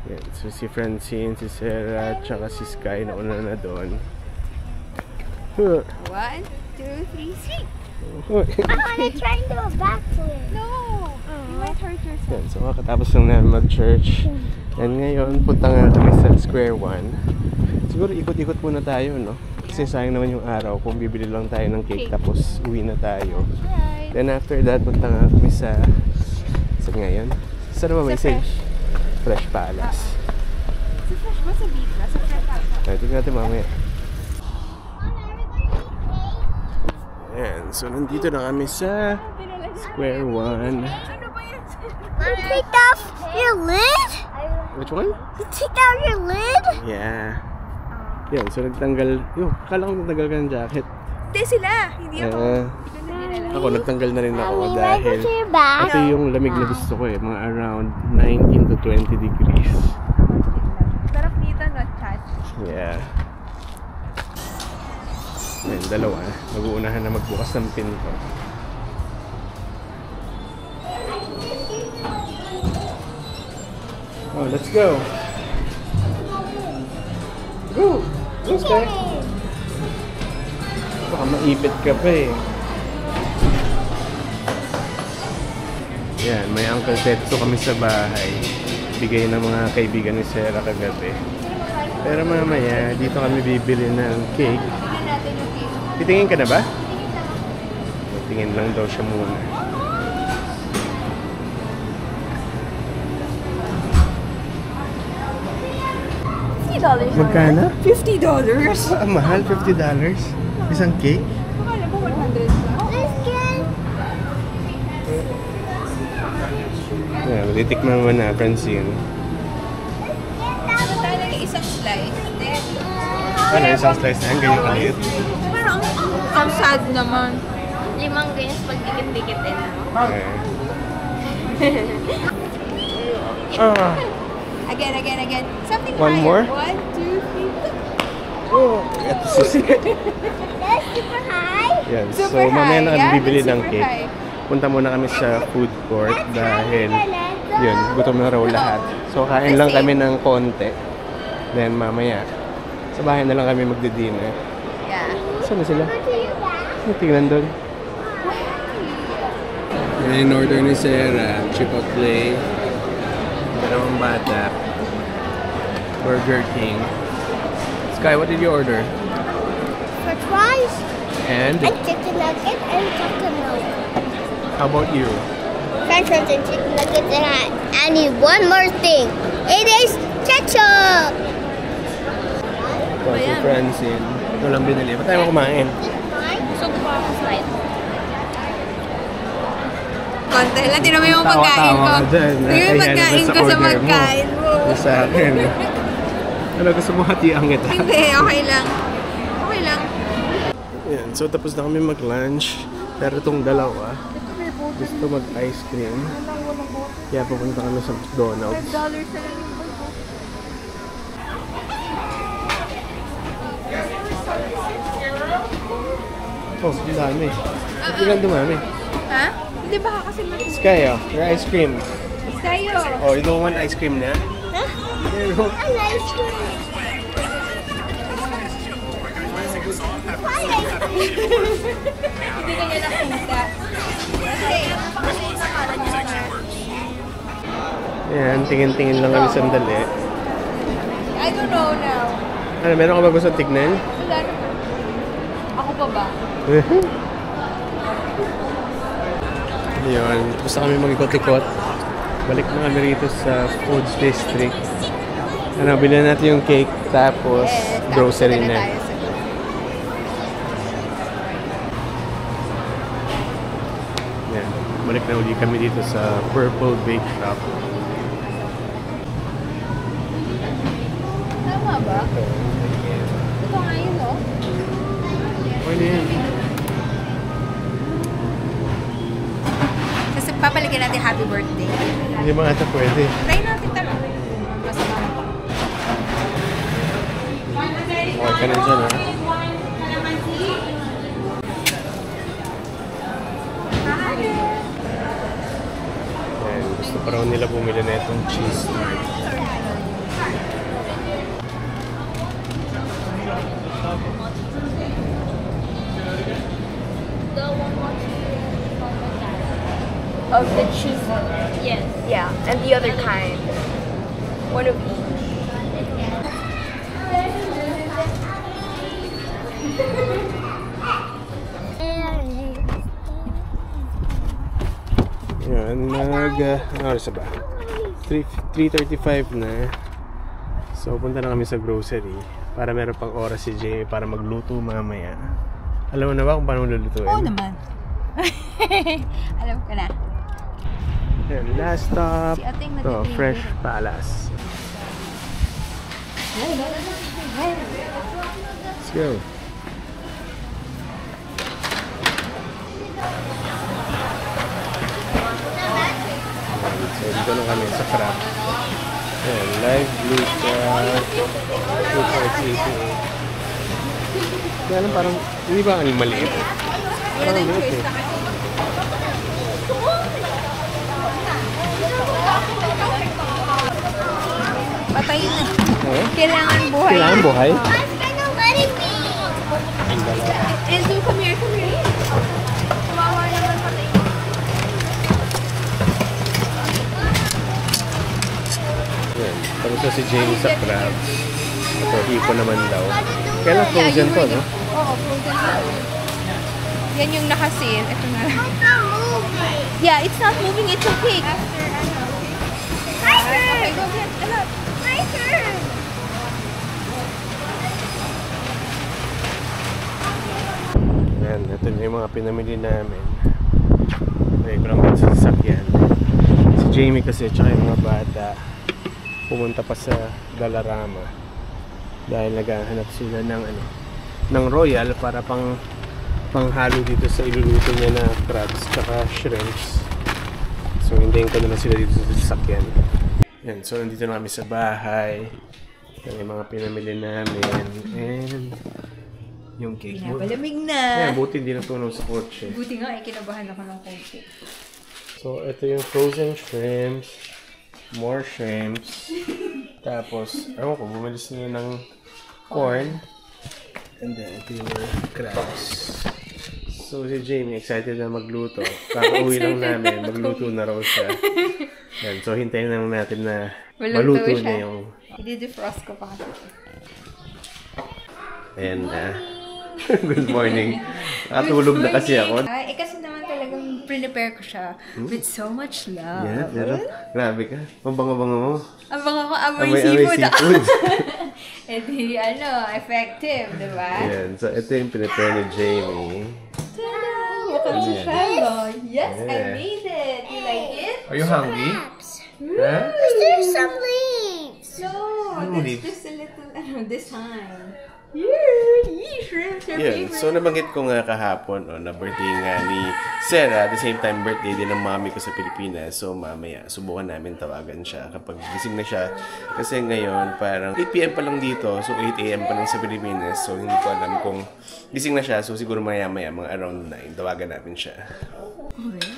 Yan. So si Francine, si Sarah, tsaka si Sky na una na doon. 1, 2, 3, sleep! I wanna try and do a backflip. No! You might hurt yourself. Yan. So kakatapos lang namin mag-church. And ngayon, punta nga kami sa Square One. Siguro ikot-ikot muna tayo, no? Kasi sayang naman yung araw kung bibili lang tayo ng cake tapos uwi na tayo. Right. Then after that, punta nga kami sa ngayon? Saan naman may sale? Fresh Palace. Sa Fresh ba? Sa Beat ba? Sa Fresh Palace? Ay, tignan natin mamaya. Ayan, so nandito na kami sa Square One. Ano ba yan? You take off your lid? Which one? You take out your lid? Yeah. Yan, so nagtanggal. Akala ko nagtanggal ka ng jacket. Hindi sila. Hindi ako. Ako, nagtanggal na rin ako dahil back. ito yung lamig na gusto ko eh. Mga around 19 to 20 degrees. Sarap dito, no, chat? Yeah. Ayan, dalawa. Mag-uunahan na magbukas ng pinto. Oh, let's go. Go! Let's go. Baka maipit ka pa eh. Yan, may Uncle Tetsu kami sa bahay. Bigay ng mga kaibigan ni Sarah kagabi. Pero mamaya, dito kami bibili ng cake. Titingin ka na ba? Tingin lang daw siya muna. $50. Magkano? $50? Ah, mahal, $50. Isang cake? Akala mo 100 ba? Yeah, titikman mo na, Francine. Ano tayo ng isang slice? Then, Ano, isang slice na yan, ganyan kaliit. pero ang sad naman. 5 ganyan pag dikit-dikitin mo. Okay. Ah, Again. Something One higher. more? 1, 2, 3. oh, ito susi. That's super high. Yan, so Super mamaya high. na kami Yeah, bibili that's ng super cake. high. Punta muna kami sa food court dahil yun, gutom na raw lahat. So kain lang kami ng konti. Then mamaya, sa bahay na lang kami magdi-dinner. Yeah. Saan na sila? Tingnan doon. Yan, in-order ni Sarah, Chipotle, dalawang bata, Burger King. Sky, what did you order? French fries And and chicken nuggets and chocolate milk. how about you? French fries and chicken nuggets and I need one more thing. It is ketchup. Ito si Francine. Ito lang binili. Ba't tayo kumain? So the bottom slide. Konti lang, tinan mo yung pagkain ko. Tawa-tawa ka dyan. Tingnan yung Ayan, pagkain nasa ko sa order mo. pagkain mo. Sa akin. Ano, gusto mo hatian kita? Hindi, okay lang. Okay lang. Yan, so tapos na kami mag-lunch. Pero itong dalawa, gusto mag-ice cream. Kaya pupunta kami sa McDonald's. $5 na lang yung Oh, ang dami. Ba't ilan dumami? Ha? Hindi ba kasi Sky, oh, your ice cream. Sa'yo. Oh, you don't want ice cream na? Huh? Meron. I like it. Hindi na niya nakita. Kasi, napakasaya sa kala niya na. Yan, tingin-tingin lang kami sandali. I don't know now. Ano, meron ka ba gusto tignan? Wala na. Ako pa ba? Yun, gusto kami mag-ikot-ikot. Balik na kami rito sa Foods District. Ano, bilhin natin yung cake, tapos grocery na. Yan, balik na uli kami dito sa Purple Bake Shop. Tama ba? Ito nga yun, no? Pwede yan. Kasi papalikin natin happy birthday. Hindi ba ata pwede? Try natin tara. Masama. Okay ka na dyan, ha? Ayan, gusto pa raw nila bumili na itong cheese tart. fine. One of each. Yan, ano oras ba? 3:35 na. So, punta na kami sa grocery para meron pang oras si Jamie para magluto mamaya. Alam mo na ba kung paano lulutuin? Oo naman. Alam ko na. Yan, last stop. Si Ating To, natitigil. Fresh Palace. Let's go. So, dito na kami sa crab. Ayan, live blue crab. 2.88. Kaya lang parang, hindi ba ang maliit? Wala Parang tayong maliit choice eh. na kasi. Patayin na. Oo? Kailangan buhay. Kailangan buhay? What's gonna let it be? Ang dalawa. Enzo, come here, come here. Kawawa naman patayin. Yan. Tapos na si Jamie sa crab. Ito, hiko naman daw. Kaya lang Yeah, frozen you to, were no? Oo, frozen to. Yan yung nakasil. Ito na lang. It's not moving. Yeah, it's not moving. It's okay. After, My Okay, turn. go ahead. Ala. My turn. Yan, ito na yung mga pinamili namin. May ko lang dito sa sasakyan. Si Jamie kasi, tsaka yung mga bata, pumunta pa sa Dollarama. Dahil naghahanap sila ng ng Royal para panghalo dito sa iluluto niya na crabs tsaka shrimps. So hintayin ko na lang sila dito sa sasakyan. Yan, so nandito na kami sa bahay. Yan yung mga pinamili namin. And yung cake mo. Pinapalamig Yan, na. buti hindi natunaw sa kotse. Buti nga, kinabahan ako ng konti. So ito yung frozen shrimps. More shrimps. Tapos, ewan ko, bumili sila ng corn. And then, ito yung crabs. So, si Jamie, excited na magluto. Kakauwi lang namin, magluto na raw siya. Yan, so, hintayin lang natin na maluto siya. niya yung... I-defrost ko pa kasi. And, good morning. Nakatulog na kasi ako. Ay, kasi naman talagang prepare ko siya with so much love. Yeah, pero grabe ka. Mabango-bango mo. Abang ako, amoy Amoy seafood. seafood. Eh di, effective, di ba? Yan, so ito yung prepare ni Jamie. Tada! Mukhang si Shello. Yes, I Yeah. made it. You like it? Are you hungry? Huh? There's some leaves. No, Ano that's ulit? just a little, design. Yeah, shrimps your Yun, favorite. so nabanggit ko nga kahapon na birthday nga ni Sarah, at the same time birthday din ng mami ko sa Pilipinas. So mamaya, subukan namin tawagan siya kapag gising na siya. Kasi ngayon, parang 8 PM pa lang dito, so 8 AM pa lang sa Pilipinas. So hindi ko alam kung gising na siya, so siguro maya-maya, mga around 9, tawagan namin siya. Okay.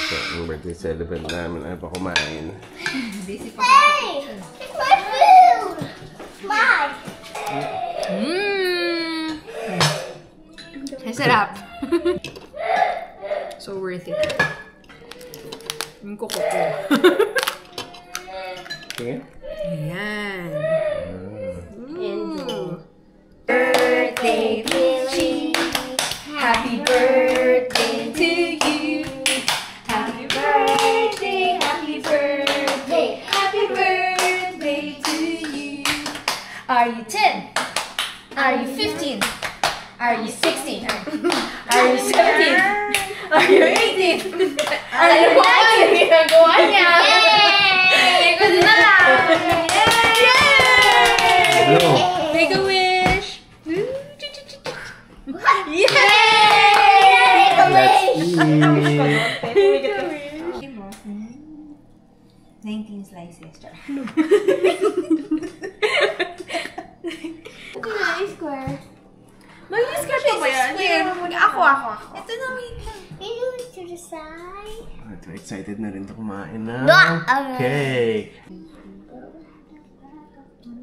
So, yung birthday celebrant namin, ano pa kumain. Busy pa. Hey, it's my food. Mine. Mmm! Ang sarap. So worth it. Yung kuko ko. Sige. Ayan. Mm. Birthday, Billy. Happy birthday to you. Happy birthday, happy birthday, happy birthday to you. Are you 10? Are you 15? Are you 16? Are you 17? Are you 18? Are you 19? Ginagawa niya! Ikot na lang! Yay! Hello. Make a wish! Yay! Let's eat. 19 slices. Ito na square. Mag-square pa ba yan? Ako. Ito na, wait lang. Can you move to the side? Ito, excited na rin to kumain na Bah! cake.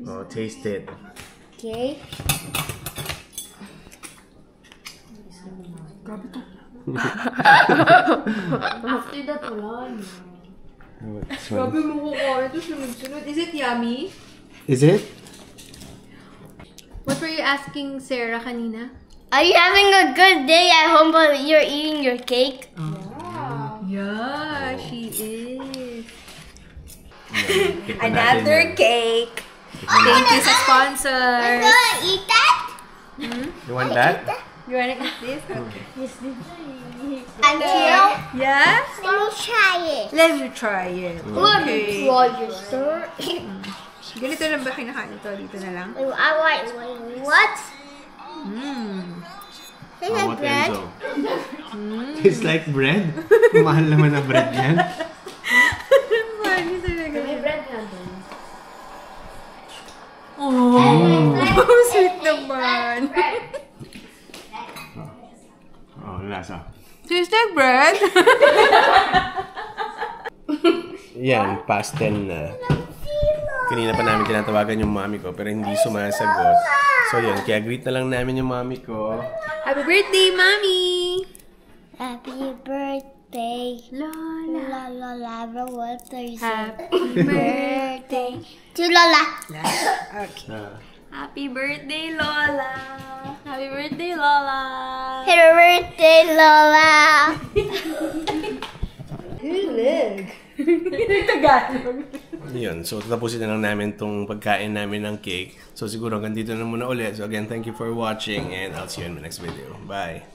Oh, taste it. Okay. Grabe to. After that, wala na. This Grabe one. mo ko kaya ito sunod-sunod. Is it yummy? Is it? What were you asking Sarah kanina? Are you having a good day at home but you're eating your cake? Yeah, she is. Tikman natin Another yan. cake. Thank you sa sponsors. Gonna eat that? You want that? You wanna eat this? Okay. Until Yeah? let me try it. Let me try it. Let me Okay. try it, sir. Ganito lang ba kinakain ito? Dito na lang? I like what? Is Oh, that what bread? Enzo? It's like bread? Mahal naman na bread yan. Funny talaga. May bread na doon. Oh, sweet naman. Oh, lasa. Tastes like bread. Yan, past 10 na. Kanina pa namin tinatawagan yung mami ko pero hindi sumasagot. So yun, kaya greet na lang namin yung mami ko. Happy birthday, Mommy! Happy birthday, Lola. Lola. What are you saying? Happy birthday. To Lola. Okay. Ah. Happy birthday, Lola. Happy birthday, Lola. Happy birthday, Lola. Yun, so tatapusin na lang namin tong pagkain namin ng cake. So siguro hanggang dito na muna ulit. So again, thank you for watching and I'll see you in the next video. Bye!